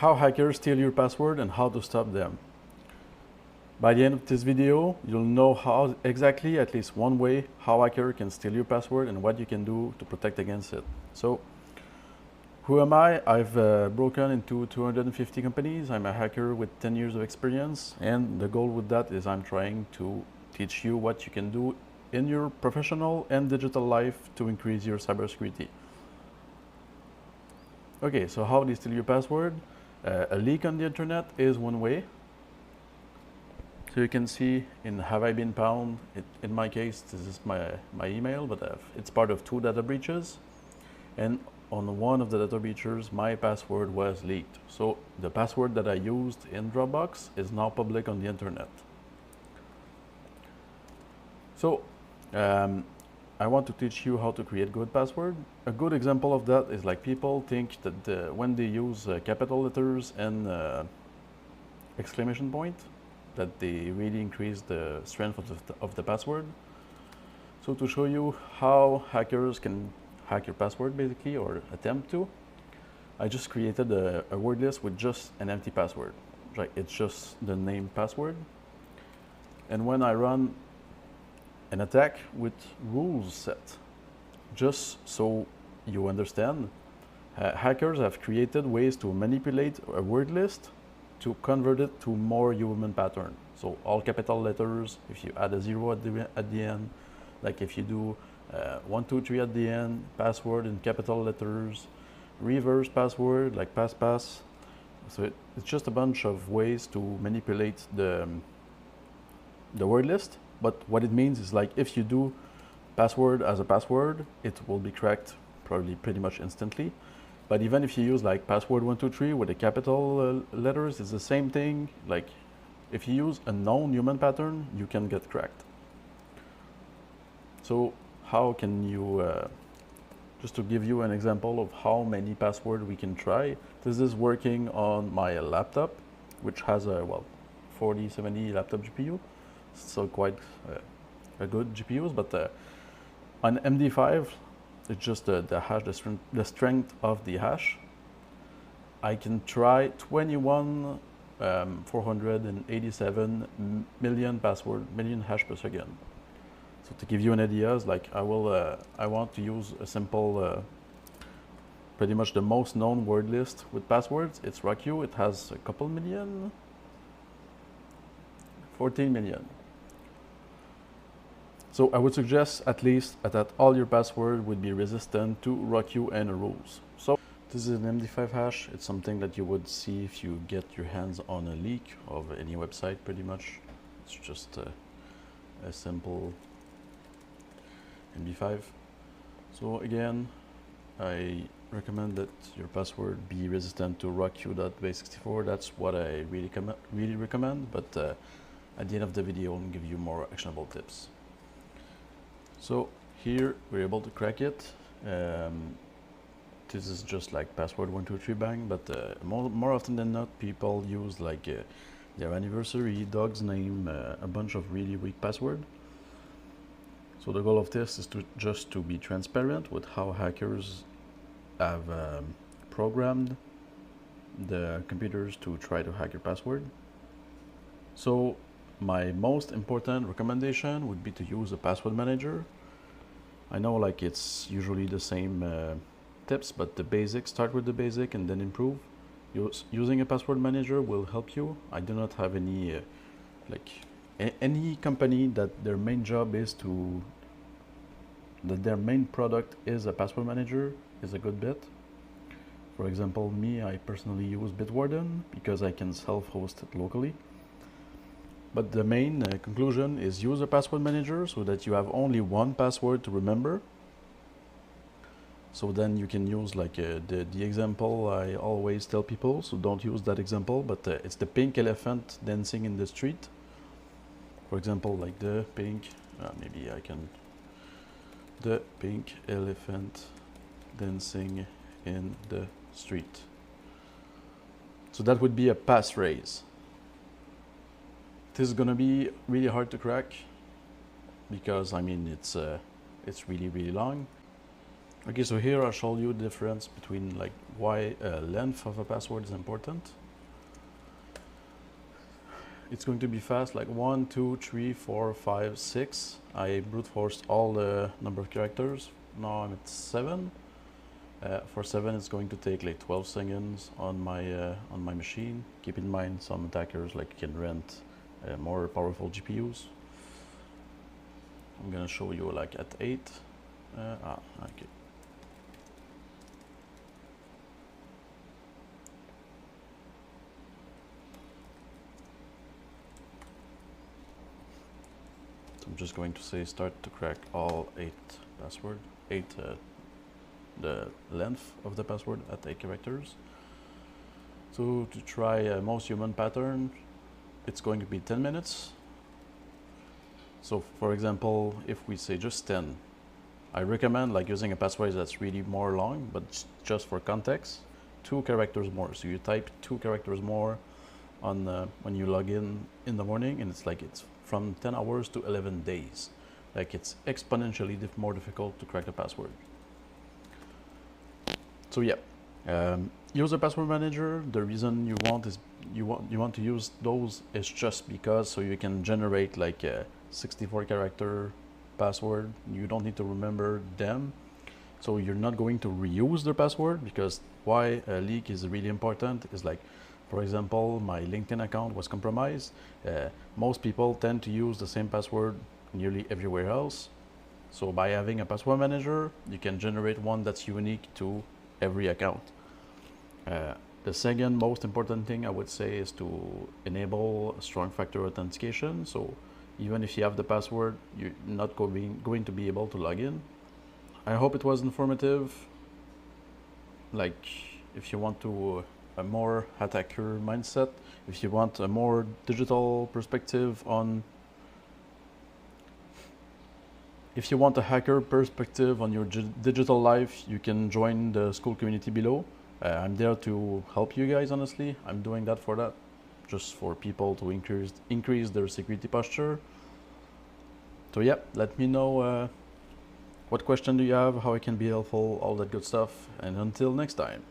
how hackers steal your password and how to stop them. By the end of this video, you'll know how exactly, at least one way, how hacker can steal your password and what you can do to protect against it. So, who am I? I've broken into 250 companies. I'm a hacker with 10 years of experience, and the goal with that is I'm trying to teach you what you can do in your professional and digital life to increase your cybersecurity. Okay, so how do you steal your password? A leak on the internet is one way. So you can see in Have I Been Pwned, in my case, this is my email, but it's part of 2 data breaches. And on one of the data breaches, my password was leaked. So the password that I used in Dropbox is now public on the internet. So I want to teach you how to create good password. A good example of that is like people think that when they use capital letters and exclamation point, that they really increase the strength of the password. So to show you how hackers can hack your password basically, or attempt to, I just created a word list with just an empty password. Right, it's just the name password. And when I run an attack with rules set, just so you understand, hackers have created ways to manipulate a word list to convert it to more human pattern. So all capital letters, if you add a 0 at the end, like if you do 1, 2, 3 at the end, password in capital letters, reverse password like pass. So it's just a bunch of ways to manipulate the word list. But what it means is like if you do password as a password, it will be cracked probably pretty much instantly. But even if you use like password 1, 2, 3 with the capital letters, it's the same thing. Like if you use a known human pattern, you can get cracked. So how can you, just to give you an example of how many passwords we can try, this is working on my laptop, which has a 4070 laptop GPU. So quite a good GPUs, but on MD5, it's just the hash, the strength of the hash. I can try 487 million hash per second. So to give you an idea, like I want to use a simple, pretty much the most known word list with passwords. It's RockU. It has a couple million, 14 million. So I would suggest at least that all your password would be resistant to RockU and rules. So this is an MD5 hash. It's something that you would see if you get your hands on a leak of any website pretty much. It's just a simple MD5. So again, I recommend that your password be resistant to RockU.base64. That's what I really recommend, but at the end of the video, I'll give you more actionable tips. So here we're able to crack it. This is just like password 1, 2, 3 bang, but more often than not, people use like their anniversary, dog's name, a bunch of really weak password. So the goal of this is just to be transparent with how hackers have programmed the computers to try to hack your password. So my most important recommendation would be to use a password manager. I know like it's usually the same tips, but the basics, start with the basic and then improve. Using a password manager will help you. I do not have any, any company that their main job is that their main product is a password manager is a good bet. For example, me, I personally use Bitwarden because I can self-host it locally. But the main conclusion is use a password manager so that you have only one password to remember. So then you can use like the example I always tell people, so don't use that example, but it's the pink elephant dancing in the street. For example, like the pink elephant dancing in the street. So that would be a passphrase. This is gonna be really hard to crack because I mean it's really long. Okay, so here I'll show you the difference between like why length of a password is important. It's going to be fast, like 1, 2, 3, 4, 5, 6. I brute forced all the number of characters. Now I'm at 7. For 7, it's going to take like 12 seconds on my machine. Keep in mind, some attackers like can rent more powerful GPUs. I'm gonna show you like at 8. Okay. So I'm just going to say start to crack all 8 password, 8 the length of the password at 8 characters. So to try a most human pattern, it's going to be 10 minutes. So for example, if we say just 10, I recommend like using a passphrase that's really more long, but just for context, 2 characters more. So you type 2 characters more on when you log in the morning, and it's like it's from 10 hours to 11 days. Like it's exponentially more difficult to crack the password. So yeah, use a password manager. The reason you want to use those is just because so you can generate like a 64 character password. You don't need to remember them, so you're not going to reuse their password. Because why a leak is really important is like, for example, my LinkedIn account was compromised. Most people tend to use the same password nearly everywhere else. So by having a password manager, you can generate one that's unique to every account. The second most important thing I would say is to enable strong factor authentication. So even if you have the password, you're not going to be able to log in. I hope it was informative. Like, if you want to a more attacker mindset, if you want a more digital perspective on, if you want a hacker perspective on your digital life, you can join the Skool community below. I'm there to help you guys, honestly. I'm doing that for that, just for people to increase their security posture. So yeah, let me know what question do you have, how I can be helpful, all that good stuff. And until next time.